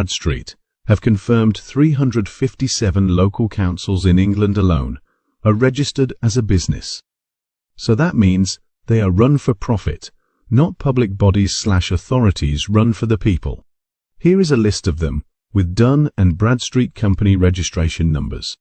Bradstreet have confirmed 357 local councils in England alone are registered as a business. So that means they are run for profit, not public bodies/authorities run for the people. Here is a list of them with Dun & Bradstreet company registration numbers.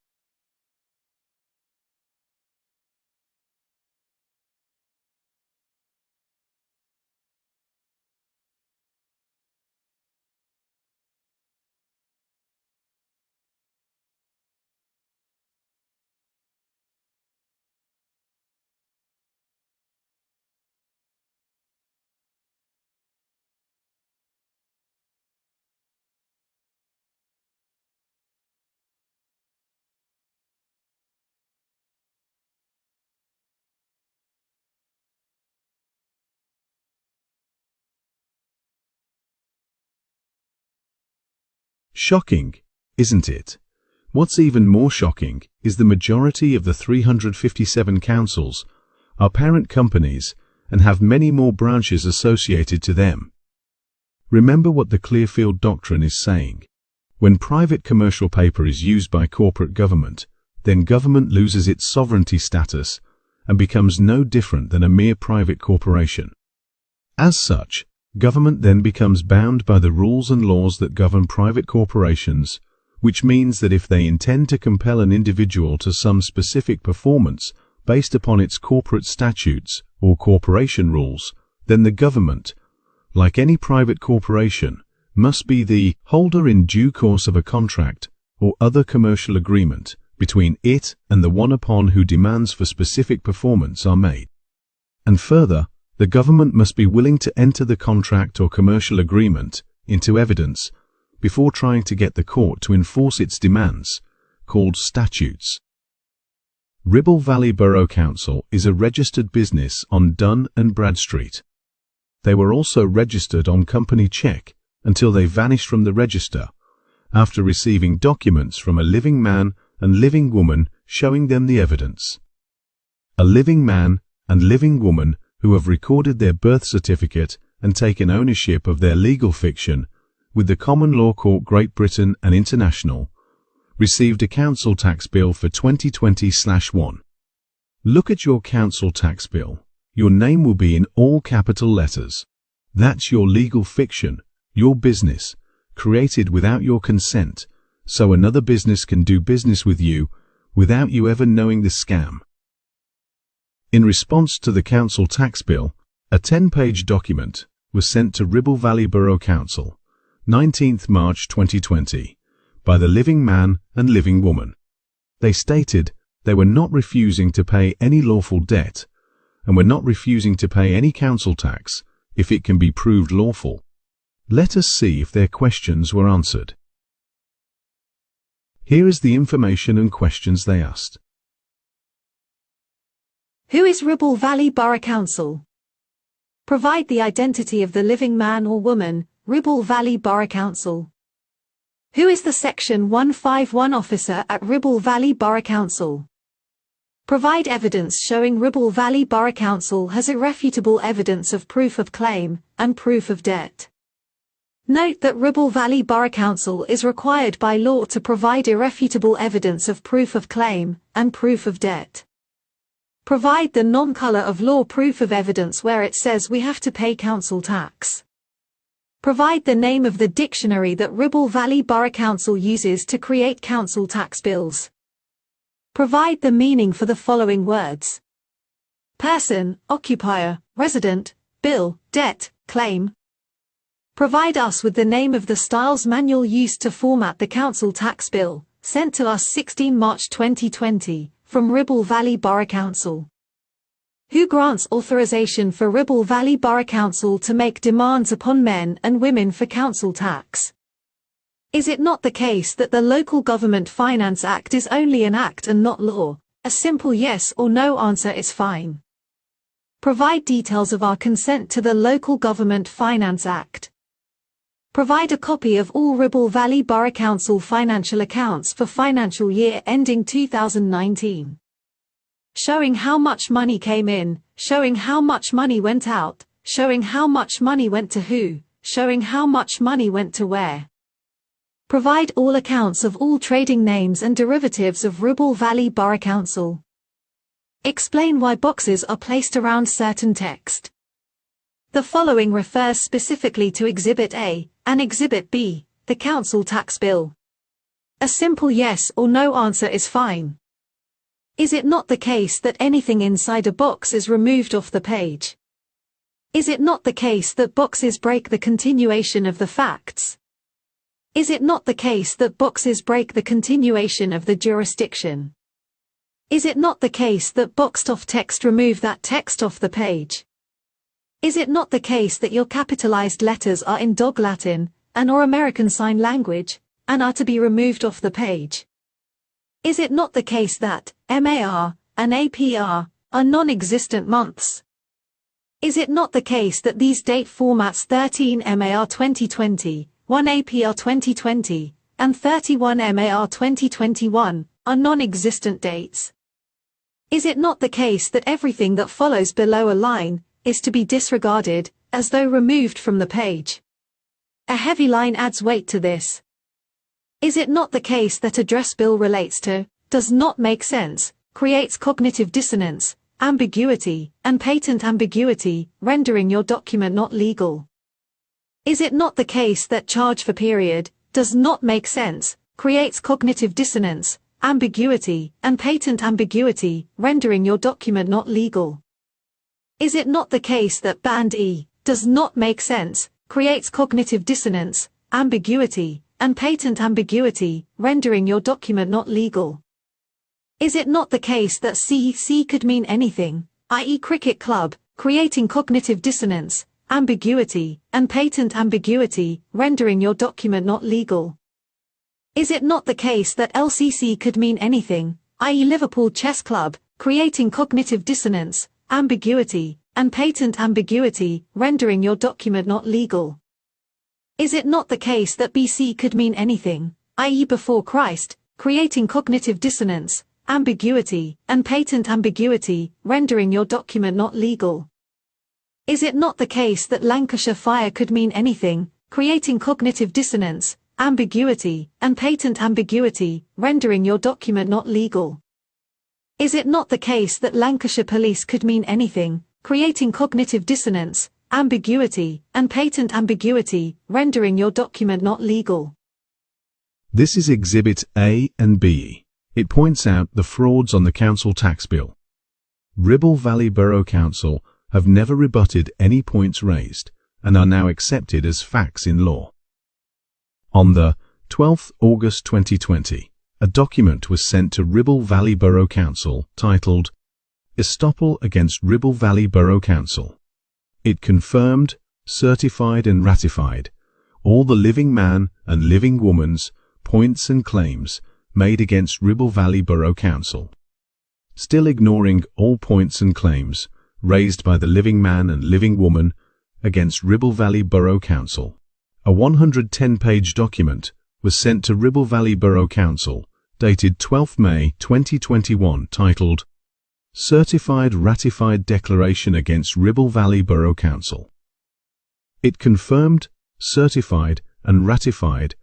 Shocking, isn't it? What's even more shocking is the majority of the 357 councils are parent companies and have many more branches associated to them. Remember what the Clearfield Doctrine is saying. When private commercial paper is used by corporate government, then government loses its sovereignty status and becomes no different than a mere private corporation. As such, government then becomes bound by the rules and laws that govern private corporations, which means that if they intend to compel an individual to some specific performance based upon its corporate statutes or corporation rules, then the government, like any private corporation, must be the holder in due course of a contract or other commercial agreement between it and the one upon whom demands for specific performance are made. And further, the government must be willing to enter the contract or commercial agreement into evidence before trying to get the court to enforce its demands, called statutes. Ribble Valley Borough Council is a registered business on Dun & Bradstreet. They were also registered on Company Check until they vanished from the register after receiving documents from a living man and living woman showing them the evidence. A living man and living woman who have recorded their birth certificate and taken ownership of their legal fiction with the Common Law Court Great Britain and International, received a council tax bill for 2020/1. Look at your council tax bill. Your name will be in all capital letters. That's your legal fiction, your business, created without your consent, so another business can do business with you without you ever knowing the scam. In response to the council tax bill, a 10-page document was sent to Ribble Valley Borough Council, 19th March 2020, by the living man and living woman. They stated they were not refusing to pay any lawful debt and were not refusing to pay any council tax if it can be proved lawful. Let us see if their questions were answered. Here is the information and questions they asked. Who is Ribble Valley Borough Council? Provide the identity of the living man or woman, Ribble Valley Borough Council. Who is the Section 151 officer at Ribble Valley Borough Council? Provide evidence showing Ribble Valley Borough Council has irrefutable evidence of proof of claim and proof of debt. Note that Ribble Valley Borough Council is required by law to provide irrefutable evidence of proof of claim and proof of debt. Provide the non-color of law proof of evidence where it says we have to pay council tax. Provide the name of the dictionary that Ribble Valley Borough Council uses to create council tax bills. Provide the meaning for the following words: person, occupier, resident, bill, debt, claim. Provide us with the name of the styles manual used to format the council tax bill, sent to us 16 March 2020. From Ribble Valley Borough Council. Who grants authorization for Ribble Valley Borough Council to make demands upon men and women for council tax? Is it not the case that the Local Government Finance Act is only an act and not law? A simple yes or no answer is fine. Provide details of our consent to the Local Government Finance Act. Provide a copy of all Ribble Valley Borough Council financial accounts for financial year ending 2019. Showing how much money came in, showing how much money went out, showing how much money went to who, showing how much money went to where. Provide all accounts of all trading names and derivatives of Ribble Valley Borough Council. Explain why boxes are placed around certain text. The following refers specifically to Exhibit A and Exhibit B, the Council Tax Bill. A simple yes or no answer is fine. Is it not the case that anything inside a box is removed off the page? Is it not the case that boxes break the continuation of the facts? Is it not the case that boxes break the continuation of the jurisdiction? Is it not the case that boxed off text remove that text off the page? Is it not the case that your capitalized letters are in Dog Latin, and/or American Sign Language, and are to be removed off the page? Is it not the case that MAR and APR are non-existent months? Is it not the case that these date formats 13 MAR 2020, 1 APR 2020, and 31 MAR 2021 are non-existent dates? Is it not the case that everything that follows below a line is to be disregarded, as though removed from the page? A heavy line adds weight to this. Is it not the case that address bill relates to, does not make sense, creates cognitive dissonance, ambiguity, and patent ambiguity, rendering your document not legal? Is it not the case that charge for period, does not make sense, creates cognitive dissonance, ambiguity, and patent ambiguity, rendering your document not legal? Is it not the case that band E, does not make sense, creates cognitive dissonance, ambiguity, and patent ambiguity, rendering your document not legal? Is it not the case that C could mean anything, i.e. cricket club, creating cognitive dissonance, ambiguity, and patent ambiguity, rendering your document not legal? Is it not the case that LCC could mean anything, i.e. Liverpool Chess Club, creating cognitive dissonance, ambiguity, and patent ambiguity, rendering your document not legal? Is it not the case that BC could mean anything, i.e. before Christ, creating cognitive dissonance, ambiguity, and patent ambiguity, rendering your document not legal? Is it not the case that Lancashire Fire could mean anything, creating cognitive dissonance, ambiguity, and patent ambiguity, rendering your document not legal? Is it not the case that Lancashire Police could mean anything, creating cognitive dissonance, ambiguity, and patent ambiguity, rendering your document not legal? This is Exhibit A and B. It points out the frauds on the council tax bill. Ribble Valley Borough Council have never rebutted any points raised, and are now accepted as facts in law. On the 12th August 2020, a document was sent to Ribble Valley Borough Council titled Estoppel against Ribble Valley Borough Council. It confirmed, certified and ratified all the living man and living woman's points and claims made against Ribble Valley Borough Council. Still ignoring all points and claims raised by the living man and living woman against Ribble Valley Borough Council, a 110-page document was sent to Ribble Valley Borough Council dated 12 May 2021 titled Certified Ratified Declaration against Ribble Valley Borough Council. It confirmed, certified and ratified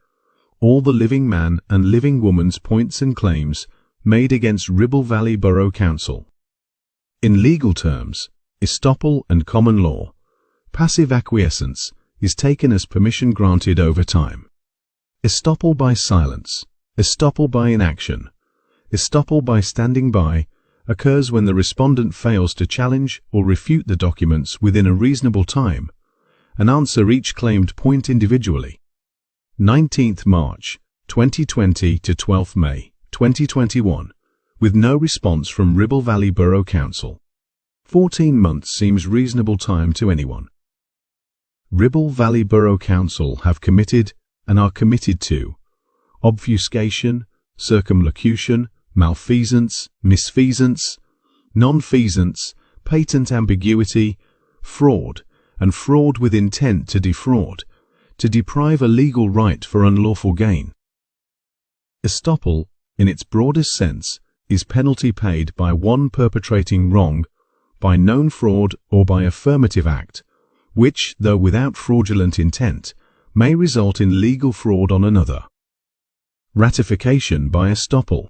all the living man and living woman's points and claims made against Ribble Valley Borough Council. In legal terms, estoppel and common law, passive acquiescence is taken as permission granted over time. Estoppel by silence, estoppel by inaction, estoppel by standing by occurs when the respondent fails to challenge or refute the documents within a reasonable time and answer each claimed point individually. 19th March 2020 to 12th May 2021, with no response from Ribble Valley Borough Council. 14 months seems reasonable time to anyone. Ribble Valley Borough Council have committed and are committed to obfuscation, circumlocution, malfeasance, misfeasance, nonfeasance, patent ambiguity, fraud, and fraud with intent to defraud, to deprive a legal right for unlawful gain. Estoppel, in its broadest sense, is penalty paid by one perpetrating wrong, by known fraud or by affirmative act, which, though without fraudulent intent, may result in legal fraud on another. Ratification by estoppel.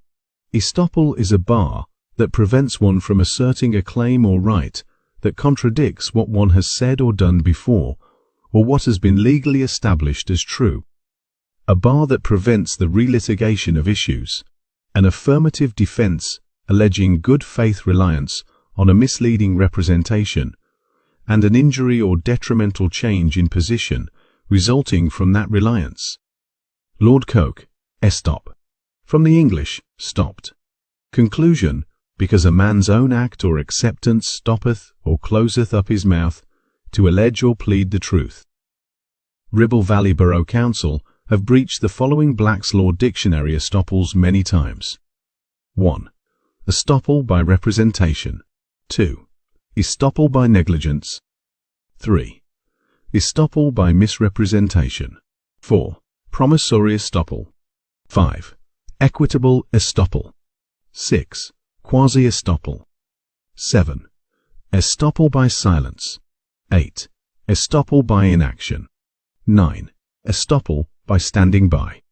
Estoppel is a bar that prevents one from asserting a claim or right that contradicts what one has said or done before, or what has been legally established as true. A bar that prevents the relitigation of issues. An affirmative defense alleging good faith reliance on a misleading representation, and an injury or detrimental change in position resulting from that reliance. Lord Coke, Estop. From the English, stopped. Conclusion, because a man's own act or acceptance stoppeth or closeth up his mouth to allege or plead the truth. Ribble Valley Borough Council have breached the following Black's Law Dictionary estoppels many times. 1. Estoppel by representation. 2. Estoppel by negligence. 3. Estoppel by misrepresentation. 4. Promissory estoppel. 5. Equitable estoppel. 6. Quasi-estoppel. 7. Estoppel by silence. 8. Estoppel by inaction. 9. Estoppel by standing by.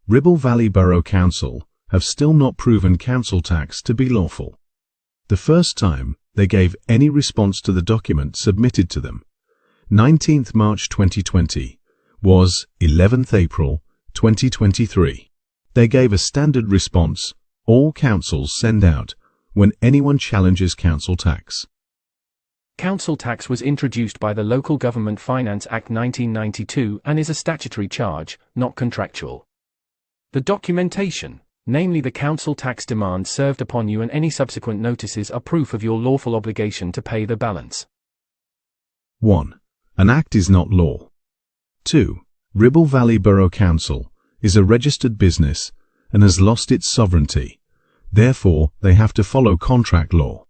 Ribble Valley Borough Council have still not proven council tax to be lawful. The first time they gave any response to the document submitted to them, 19th March 2020, was 11th April 2023. They gave a standard response all councils send out when anyone challenges council tax. Council tax was introduced by the Local Government Finance Act 1992 and is a statutory charge, not contractual. The documentation, namely the council tax demand served upon you and any subsequent notices, are proof of your lawful obligation to pay the balance. 1. An act is not law. 2. Ribble Valley Borough Council is a registered business and has lost its sovereignty. Therefore, they have to follow contract law.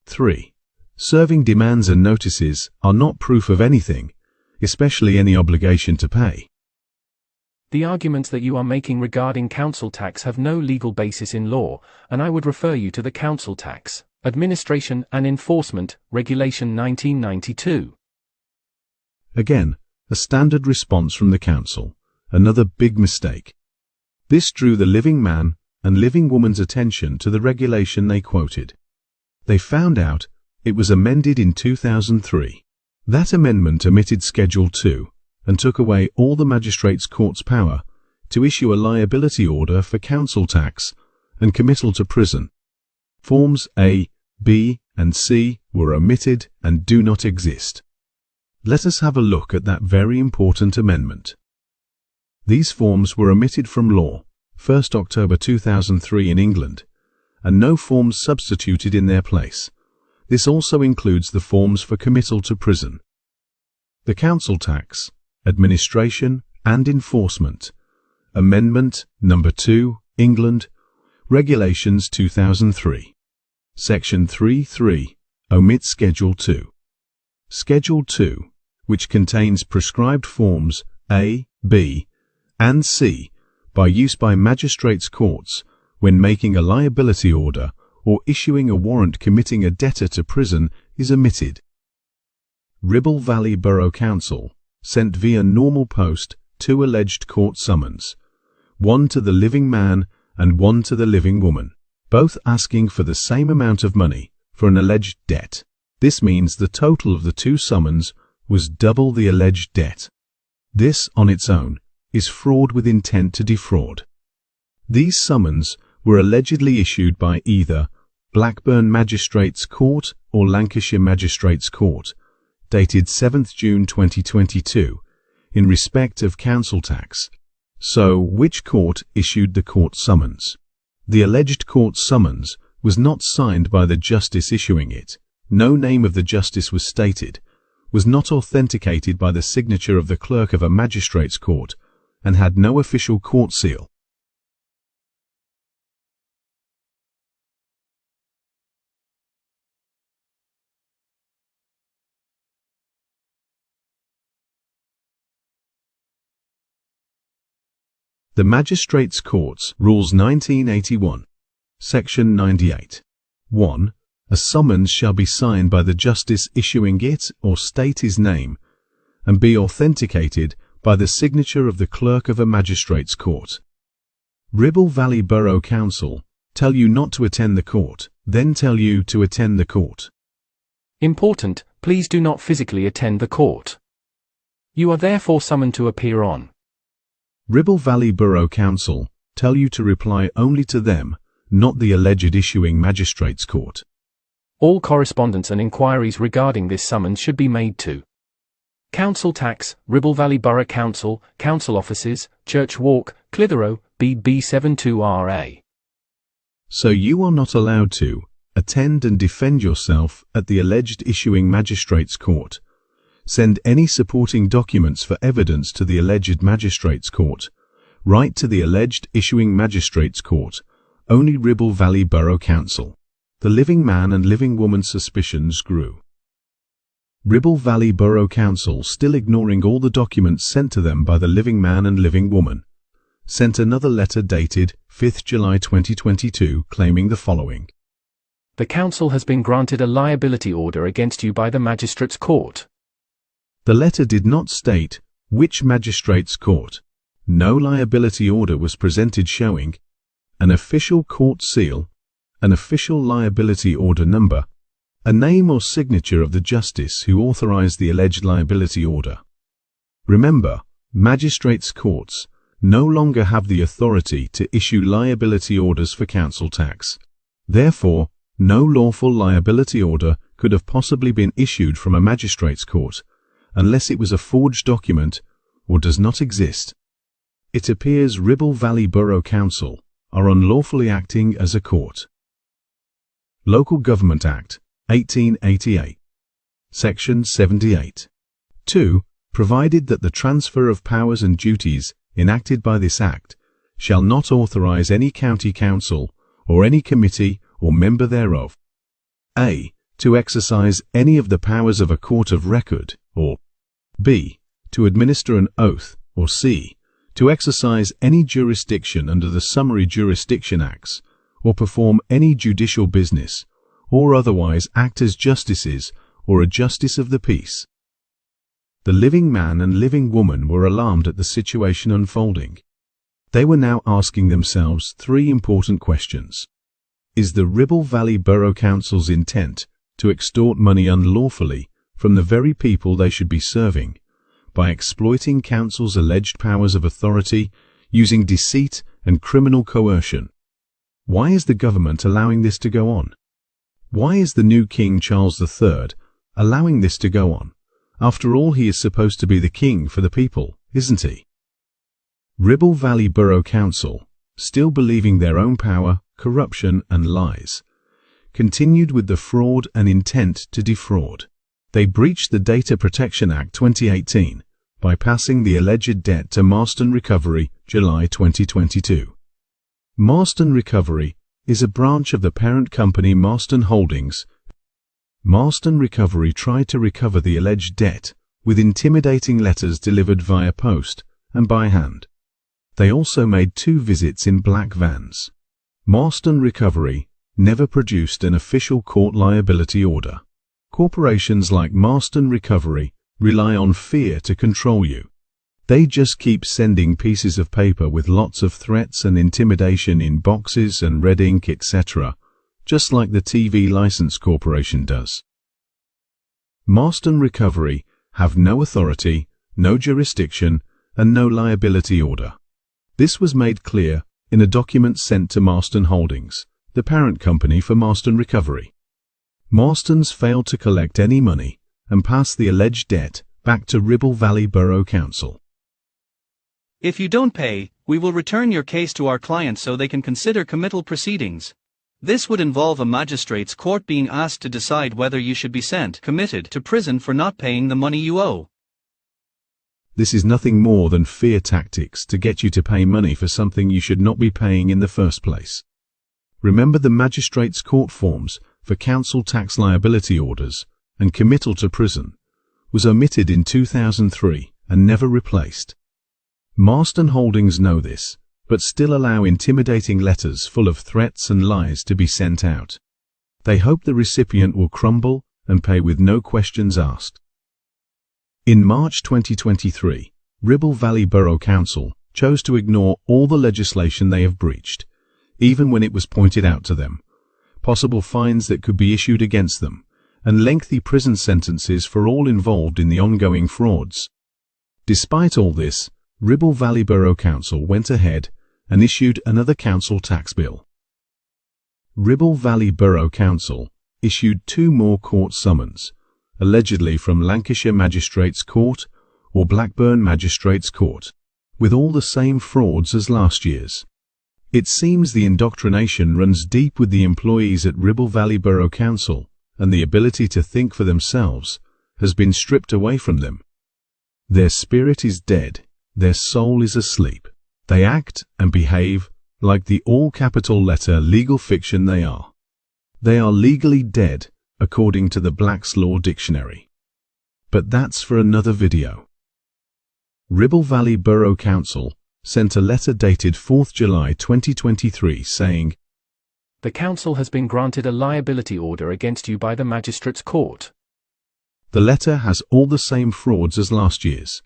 3. Serving demands and notices are not proof of anything, especially any obligation to pay. The arguments that you are making regarding council tax have no legal basis in law, and I would refer you to the Council Tax, Administration and Enforcement, Regulation 1992. Again, a standard response from the council, another big mistake. This drew the living man and living woman's attention to the regulation they quoted. They found out it was amended in 2003. That amendment omitted Schedule 2 and took away all the magistrates' court's power to issue a liability order for council tax and committal to prison. Forms A, B, and C were omitted and do not exist. Let us have a look at that very important amendment. These forms were omitted from law, 1st October 2003 in England, and no forms substituted in their place. This also includes the forms for committal to prison. The Council Tax, Administration and Enforcement, Amendment No. 2, England, Regulations 2003. Section 3.3 omits Schedule 2. Schedule 2, which contains prescribed forms A, B, and C, by use by magistrates' courts when making a liability order or issuing a warrant committing a debtor to prison, is omitted. Ribble Valley Borough Council sent via normal post 2 alleged court summons, one to the living man and one to the living woman, both asking for the same amount of money for an alleged debt. This means the total of the 2 summons was double the alleged debt. This, on its own, is fraud with intent to defraud. These summons were allegedly issued by either Blackburn Magistrates Court or Lancashire Magistrates Court, dated 7th June 2022, in respect of council tax. So, which court issued the court summons? The alleged court summons was not signed by the justice issuing it. No name of the justice was stated, was not authenticated by the signature of the clerk of a magistrate's court, and had no official court seal. The Magistrates' Courts Rules 1981. Section 98. 1. A summons shall be signed by the justice issuing it or state his name, and be authenticated by the signature of the clerk of a magistrate's court. Ribble Valley Borough Council tell you not to attend the court, then tell you to attend the court. Important, please do not physically attend the court. You are therefore summoned to appear on. Ribble Valley Borough Council tell you to reply only to them, not the alleged issuing magistrates court. All correspondence and inquiries regarding this summons should be made to Council Tax, Ribble Valley Borough Council, Council Offices, Church Walk, Clitheroe, BB72RA. So you are not allowed to attend and defend yourself at the alleged issuing magistrates court. Send any supporting documents for evidence to the alleged magistrates court. Write to the alleged issuing magistrates court, only Ribble Valley Borough Council. The living man and living woman's suspicions grew. Ribble Valley Borough Council, still ignoring all the documents sent to them by the living man and living woman, sent another letter dated 5th July 2022 claiming the following. The council has been granted a liability order against you by the magistrates court. The letter did not state which magistrates court. No liability order was presented showing an official court seal, an official liability order number, a name or signature of the justice who authorized the alleged liability order. Remember, magistrates courts no longer have the authority to issue liability orders for council tax. Therefore, no lawful liability order could have possibly been issued from a magistrates court unless it was a forged document or does not exist. It appears Ribble Valley Borough Council are unlawfully acting as a court. Local Government Act, 1888. Section 78. 2. Provided that the transfer of powers and duties enacted by this Act shall not authorize any county council or any committee or member thereof a. to exercise any of the powers of a court of record, or b. to administer an oath, or c. to exercise any jurisdiction under the Summary Jurisdiction Acts, or perform any judicial business, or otherwise act as justices or a justice of the peace. The living man and living woman were alarmed at the situation unfolding. They were now asking themselves three important questions. Is the Ribble Valley Borough Council's intent to extort money unlawfully from the very people they should be serving by exploiting council's alleged powers of authority using deceit and criminal coercion? Why is the government allowing this to go on? Why is the new King Charles III allowing this to go on? After all, he is supposed to be the king for the people, isn't he? Ribble Valley Borough Council, still believing their own power, corruption and lies, continued with the fraud and intent to defraud. They breached the Data Protection Act 2018 by passing the alleged debt to Marston Recovery, July 2022. Marston Recovery is a branch of the parent company Marston Holdings. Marston Recovery tried to recover the alleged debt with intimidating letters delivered via post and by hand. They also made 2 visits in black vans. Marston Recovery never produced an official court liability order. Corporations like Marston Recovery rely on fear to control you. They just keep sending pieces of paper with lots of threats and intimidation in boxes and red ink, etc., just like the TV License Corporation does. Marston Recovery have no authority, no jurisdiction, and no liability order. This was made clear in a document sent to Marston Holdings, the parent company for Marston Recovery. Marston's failed to collect any money and pass the alleged debt back to Ribble Valley Borough Council. If you don't pay, we will return your case to our client so they can consider committal proceedings. This would involve a magistrate's court being asked to decide whether you should be committed to prison for not paying the money you owe. This is nothing more than fear tactics to get you to pay money for something you should not be paying in the first place. Remember, the magistrates' court forms for council tax liability orders and committal to prison was omitted in 2003 and never replaced. Marston Holdings know this, but still allow intimidating letters full of threats and lies to be sent out. They hope the recipient will crumble and pay with no questions asked. In March 2023, Ribble Valley Borough Council chose to ignore all the legislation they have breached, even when it was pointed out to them, possible fines that could be issued against them, and lengthy prison sentences for all involved in the ongoing frauds. Despite all this, Ribble Valley Borough Council went ahead and issued another council tax bill. Ribble Valley Borough Council issued 2 more court summons, allegedly from Lancashire Magistrates Court or Blackburn Magistrates Court, with all the same frauds as last year's. It seems the indoctrination runs deep with the employees at Ribble Valley Borough Council, and the ability to think for themselves has been stripped away from them. Their spirit is dead, their soul is asleep. They act and behave like the all-capital letter legal fiction they are. They are legally dead, according to the Black's Law Dictionary. But that's for another video. Ribble Valley Borough Council sent a letter dated 4th July 2023 saying, "The council has been granted a liability order against you by the Magistrates Court." The letter has all the same frauds as last year's.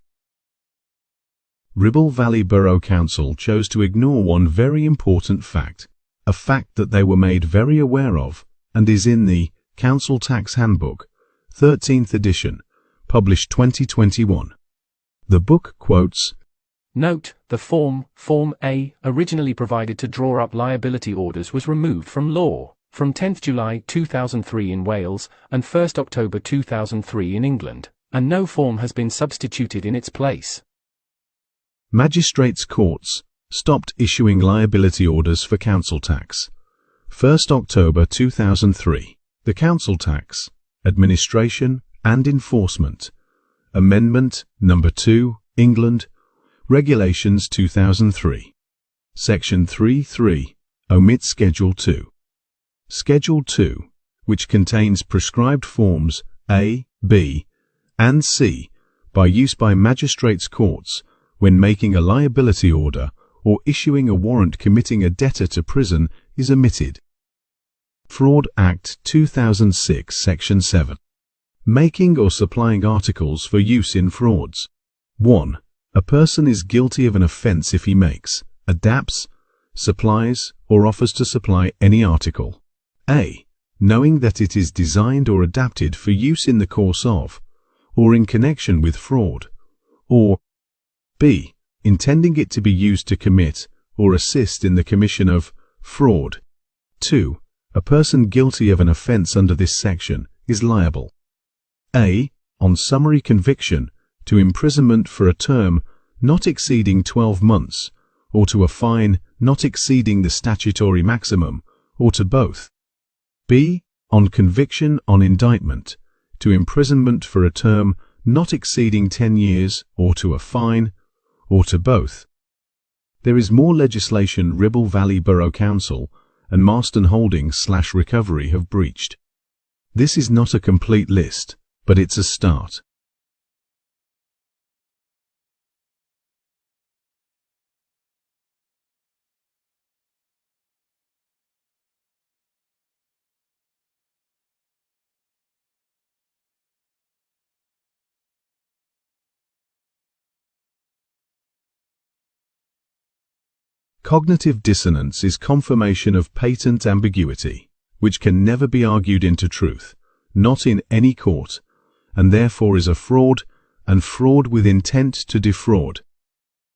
Ribble Valley Borough Council chose to ignore one very important fact, a fact that they were made very aware of and is in the Council Tax Handbook, 13th edition, published 2021. The book quotes, Note, the Form A, originally provided to draw up liability orders was removed from law, from 10th July 2003 in Wales, and 1st October 2003 in England, and no form has been substituted in its place. Magistrates' courts stopped issuing liability orders for council tax. 1st October 2003. The Council Tax, Administration and Enforcement, Amendment No. 2, England, Regulations 2003. Section 3.3, omit Schedule 2. Schedule 2, which contains prescribed forms A, B, and C, by use by magistrates' courts when making a liability order or issuing a warrant committing a debtor to prison, is omitted. Fraud Act 2006, Section 7. Making or supplying articles for use in frauds. 1. A person is guilty of an offence if he makes, adapts, supplies, or offers to supply any article. A. Knowing that it is designed or adapted for use in the course of, or in connection with fraud. Or B. Intending it to be used to commit, or assist in the commission of, fraud. 2. A person guilty of an offence under this section is liable. A. On summary conviction, to imprisonment for a term not exceeding 12 months, or to a fine not exceeding the statutory maximum, or to both. B. On conviction on indictment, to imprisonment for a term not exceeding 10 years, or to a fine, or to both. There is more legislation Ribble Valley Borough Council and Marston Holdings/Recovery have breached. This is not a complete list, but it's a start. Cognitive dissonance is confirmation of patent ambiguity, which can never be argued into truth, not in any court, and therefore is a fraud, and fraud with intent to defraud.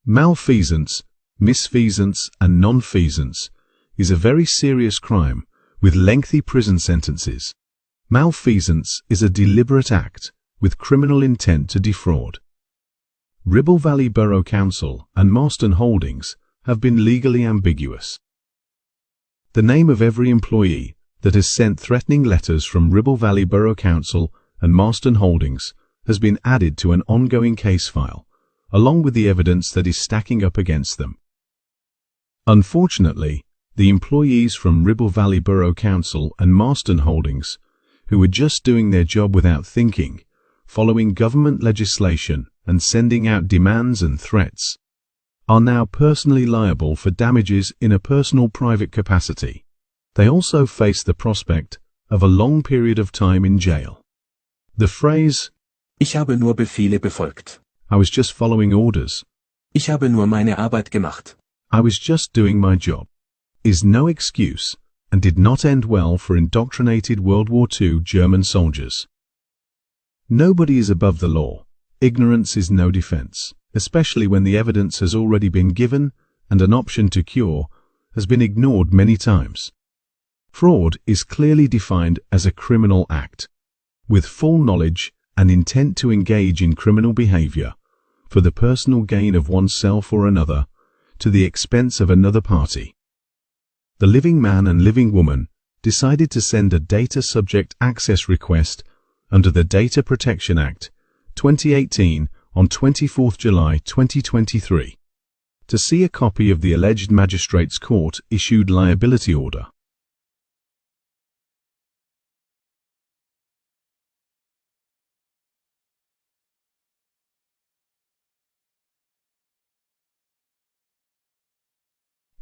Malfeasance, misfeasance, and nonfeasance is a very serious crime with lengthy prison sentences. Malfeasance is a deliberate act with criminal intent to defraud. Ribble Valley Borough Council and Marston Holdings have been legally ambiguous. The name of every employee that has sent threatening letters from Ribble Valley Borough Council and Marston Holdings has been added to an ongoing case file, along with the evidence that is stacking up against them. Unfortunately, the employees from Ribble Valley Borough Council and Marston Holdings, who were just doing their job without thinking, following government legislation and sending out demands and threats, are now personally liable for damages in a personal private capacity. They also face the prospect of a long period of time in jail. The phrase, Ich habe nur Befehle befolgt, "I was just following orders," Ich habe nur meine Arbeit gemacht. I was just doing my job, is no excuse and did not end well for indoctrinated World War II German soldiers. Nobody is above the law. Ignorance is no defense, especially when the evidence has already been given and an option to cure has been ignored many times. Fraud is clearly defined as a criminal act, with full knowledge and intent to engage in criminal behavior for the personal gain of oneself or another, to the expense of another party. The living man and living woman decided to send a data subject access request under the Data Protection Act 2018 on 24 July 2023 to see a copy of the alleged magistrate's court-issued liability order.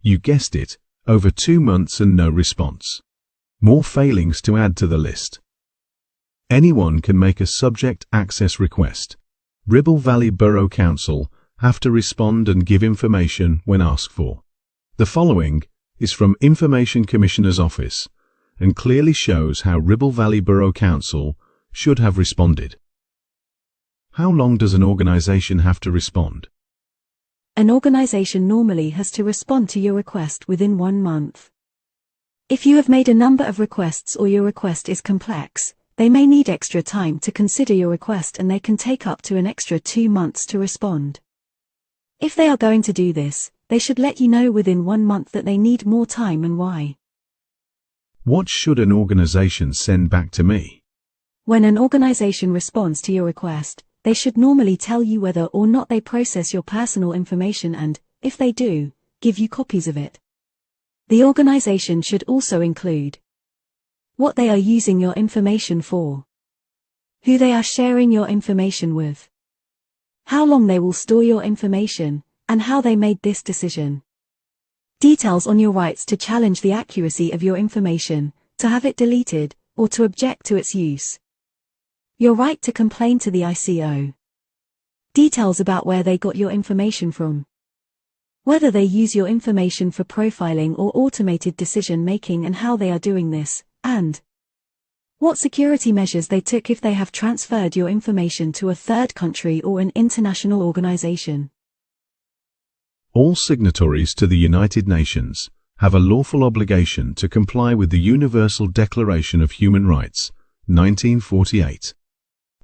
You guessed it, over 2 months and no response. More failings to add to the list. Anyone can make a subject access request. Ribble Valley Borough Council have to respond and give information when asked for. The following is from Information Commissioner's Office and clearly shows how Ribble Valley Borough Council should have responded. How long does an organization have to respond? An organization normally has to respond to your request within 1 month. If you have made a number of requests or your request is complex, they may need extra time to consider your request and they can take up to an extra 2 months to respond. If they are going to do this, they should let you know within 1 month that they need more time and why. What should an organization send back to me? When an organization responds to your request, they should normally tell you whether or not they process your personal information and, if they do, give you copies of it. The organization should also include what they are using your information for, who they are sharing your information with, how long they will store your information, and how they made this decision. Details on your rights to challenge the accuracy of your information, to have it deleted, or to object to its use. Your right to complain to the ICO. Details about where they got your information from. Whether they use your information for profiling or automated decision-making and how they are doing this, and what security measures they took if they have transferred your information to a third country or an international organization. All signatories to the United Nations have a lawful obligation to comply with the Universal Declaration of Human Rights, 1948.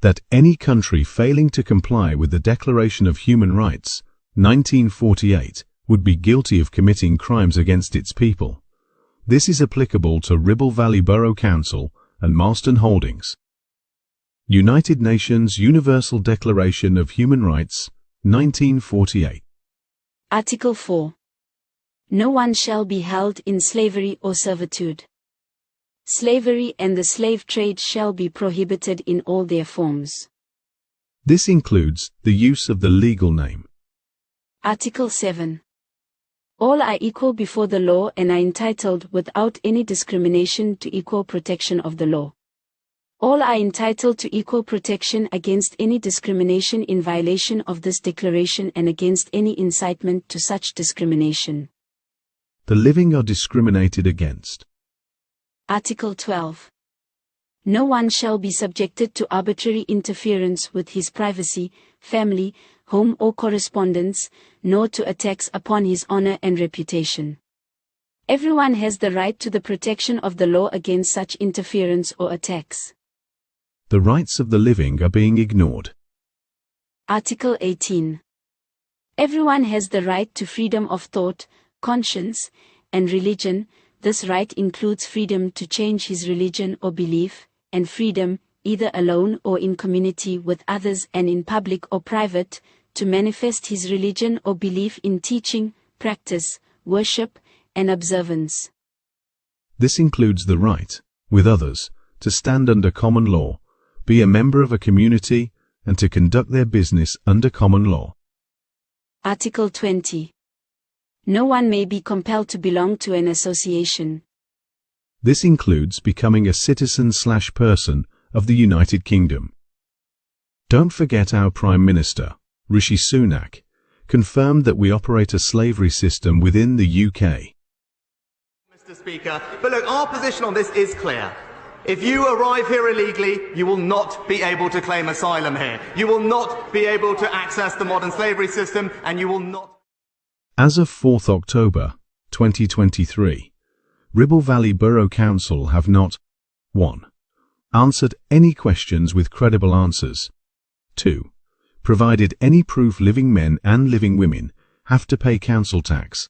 That any country failing to comply with the Declaration of Human Rights, 1948, would be guilty of committing crimes against its people. This is applicable to Ribble Valley Borough Council and Marston Holdings. United Nations Universal Declaration of Human Rights, 1948. Article 4. No one shall be held in slavery or servitude. Slavery and the slave trade shall be prohibited in all their forms. This includes the use of the legal name. Article 7. All are equal before the law and are entitled without any discrimination to equal protection of the law. All are entitled to equal protection against any discrimination in violation of this declaration and against any incitement to such discrimination. The living are discriminated against. Article 12. No one shall be subjected to arbitrary interference with his privacy, family, home or correspondence, nor to attacks upon his honor and reputation. Everyone has the right to the protection of the law against such interference or attacks. The rights of the living are being ignored. Article 18. Everyone has the right to freedom of thought, conscience, and religion. This right includes freedom to change his religion or belief, and freedom, either alone or in community with others and in public or private, to manifest his religion or belief in teaching, practice, worship, and observance. This includes the right, with others, to stand under common law, be a member of a community, and to conduct their business under common law. Article 20. No one may be compelled to belong to an association. This includes becoming a citizen/person of the United Kingdom. Don't forget our Prime Minister, Rishi Sunak, confirmed that we operate a slavery system within the UK. Mr. Speaker, but look, our position on this is clear. If you arrive here illegally, you will not be able to claim asylum here. You will not be able to access the modern slavery system, and you will not... As of 4th October 2023, Ribble Valley Borough Council have not 1. Answered any questions with credible answers. 2. Provided any proof living men and living women have to pay council tax.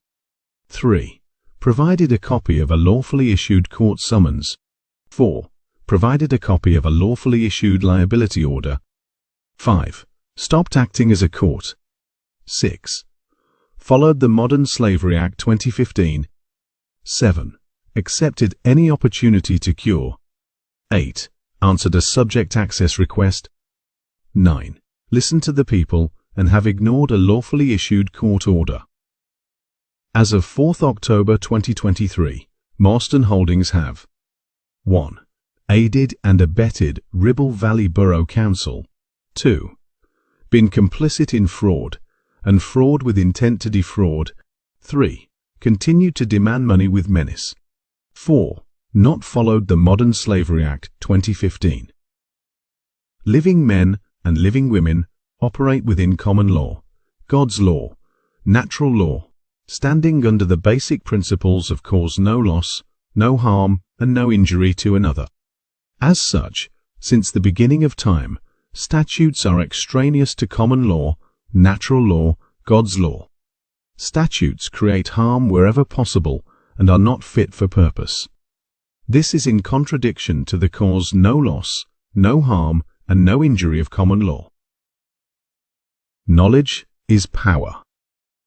3. Provided a copy of a lawfully issued court summons. 4. Provided a copy of a lawfully issued liability order. 5. Stopped acting as a court. 6. Followed the Modern Slavery Act 2015. 7. Accepted any opportunity to cure. 8. Answered a subject access request. 9. Listened to the people and have ignored a lawfully issued court order. As of 4th October 2023, Marston Holdings have 1. Aided and abetted Ribble Valley Borough Council. 2. Been complicit in fraud and fraud with intent to defraud. 3. Continued to demand money with menace. 4. Not followed the Modern Slavery Act 2015. Living men and living women operate within common law, God's law, natural law, standing under the basic principles of cause no loss, no harm, and no injury to another. As such, since the beginning of time, statutes are extraneous to common law, natural law, God's law. Statutes create harm wherever possible and are not fit for purpose. This is in contradiction to the cause no loss, no harm, and no injury of common law. Knowledge is power.